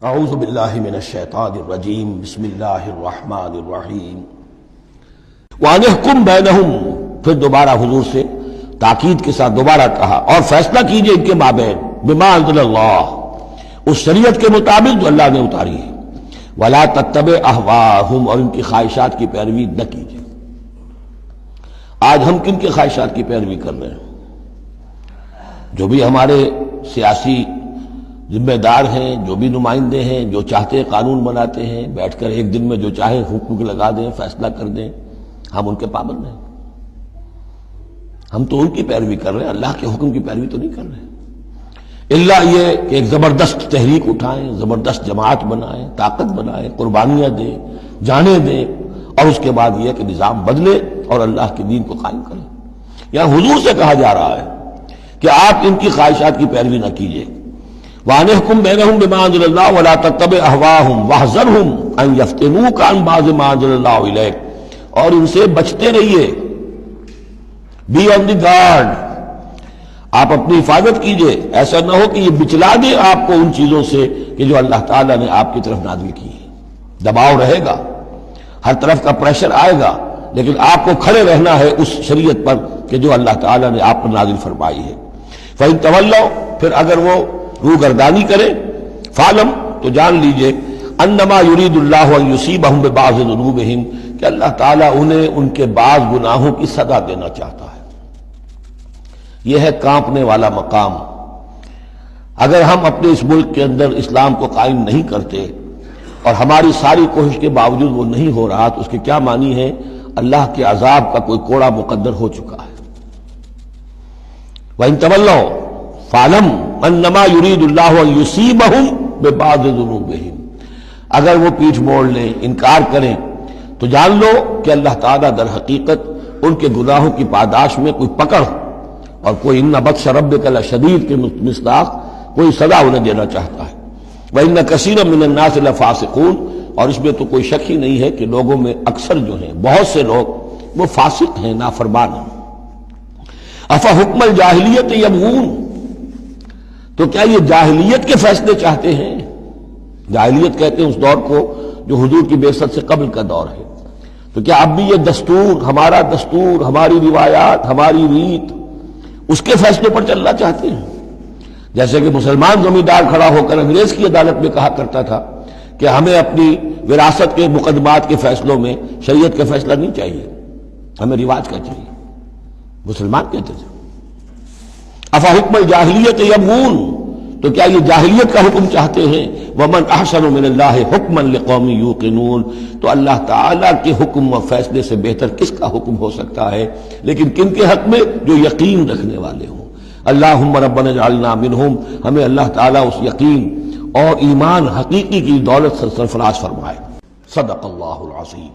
اعوذ باللہ من الشیطان الرجیم بسم اللہ الرحمن الرحیم وَأَنِحْكُمْ بَيْنَهُمْ، پھر دوبارہ حضور سے تاکید کے ساتھ دوبارہ کہا اور فیصلہ کیجئے ان کے مابین بما انزل اللہ، اس شریعت کے مطابق جو اللہ نے اتاری ہے، وَلَا تَتَّبِعْ أَهْوَاءَهُمْ، اور ان کی خواہشات کی پیروی نہ کیجئے۔ آج ہم کن کی خواہشات کی پیروی کر رہے ہیں؟ جو بھی ہمارے سیاسی ذمہ دار ہیں، جو بھی نمائندے ہیں، جو چاہتے قانون بناتے ہیں، بیٹھ کر ایک دن میں جو چاہے حکم لگا دیں، فیصلہ کر دیں، ہم ان کے پابند ہیں۔ ہم تو ان کی پیروی کر رہے ہیں، اللہ کے حکم کی پیروی تو نہیں کر رہے، الا یہ کہ ایک زبردست تحریک اٹھائیں، زبردست جماعت بنائیں، طاقت بنائیں، قربانیاں دیں، جانیں دیں، اور اس کے بعد یہ کہ نظام بدلے اور اللہ کے دین کو قائم کریں۔ یہاں حضور سے کہا جا رہا ہے کہ آپ ان کی خواہشات کی پیروی نہ کیجیے۔ وَأَنِحْكُمْ بَيْنَهُمْ بِمَا أَنزَلَ اللَّهُ وَلَا تَتَّبِعْ أَهْوَاءَهُمْ وَاحْذَرْهُمْ أَن يَفْتِنُوكَ عَن بَعْضِ مَا أَنزَلَ اللَّهُ إِلَيْكَ، اور ان سے بچتے رہیے، بی آن دی گارڈ، آپ اپنی حفاظت کیجئے، ایسا نہ ہو کہ یہ بچلا دے آپ کو ان چیزوں سے کہ جو اللہ تعالیٰ نے آپ کی طرف نازل کی ہے۔ دباؤ رہے گا، ہر طرف کا پریشر آئے گا، لیکن آپ کو کھڑے رہنا ہے اس شریعت پر کہ جو اللہ تعالیٰ نے آپ پر نازل فرمائی ہے۔ فَإِن تَوَلَّوْا، پھر اگر وہ روگردانی کرے، فَعْلَمْ، تو جان لیجئے، اَنَّمَا يُرِيدُ اللَّهُ أَن يُصِيبَهُم بِبَعْضِ ذُنُوبِهِمْ، کہ اللہ تعالیٰ انہیں ان کے بعض گناہوں کی سزا دینا چاہتا ہے۔ یہ ہے کانپنے والا مقام۔ اگر ہم اپنے اس ملک کے اندر اسلام کو قائم نہیں کرتے اور ہماری ساری کوشش کے باوجود وہ نہیں ہو رہا، تو اس کے کیا معنی ہے؟ اللہ کے عذاب کا کوئی کوڑا مقدر ہو چکا ہے۔ وَإِن تَوَلَّوْا فَاعْلَمْ أَنَّمَا يُرِيدُ اللَّهُ أَن يُصِيبَهُم بِبَعْضِ ذُنُوبِهِمْ، اگر وہ پیٹھ موڑ لیں، انکار کریں، تو جان لو کہ اللہ تعالیٰ در حقیقت ان کے گناہوں کی پاداش میں کوئی پکڑ اور کوئی اِنَّ بَطْشَ رَبِّكَ لَشَدِيدٌ کے مصداق کوئی سزا انہیں دینا چاہتا ہے۔ وَإِنَّ كَثِيرًا مِّنَ النَّاسِ لَفَاسِقُونَ، اور اس میں تو کوئی شک ہی نہیں ہے کہ لوگوں میں اکثر جو ہیں، بہت سے لوگ وہ فاسق ہیں، نافرمان ہیں۔ أَفَحُكْمَ الْجَاهِلِيَّةِ يَبْغُونَ، تو کیا یہ جاہلیت کے فیصلے چاہتے ہیں؟ جاہلیت کہتے ہیں اس دور کو جو حضور کی بعثت سے قبل کا دور ہے۔ تو کیا اب بھی یہ دستور، ہمارا دستور، ہماری روایات، ہماری ریت، اس کے فیصلوں پر چلنا چاہتے ہیں؟ جیسے کہ مسلمان زمیندار کھڑا ہو کر انگریز کی عدالت میں کہا کرتا تھا کہ ہمیں اپنی وراثت کے مقدمات کے فیصلوں میں شریعت کا فیصلہ نہیں چاہیے، ہمیں رواج کا چاہیے، مسلمان کہتے تھے۔ افحکم الجاہلیت یبغون، تو کیا یہ جاہلیت کا حکم چاہتے ہیں؟ ومن احسن من اللہ حکما لقوم یوقنون، تو اللہ تعالیٰ کے حکم و فیصلے سے بہتر کس کا حکم ہو سکتا ہے؟ لیکن کن کے حق میں؟ جو یقین رکھنے والے ہوں۔ اللہم ربنا اجعلنا منہم، ہمیں اللہ تعالیٰ اس یقین اور ایمان حقیقی کی دولت سے سرفراز فرمائے۔ صدق اللہ العظیم۔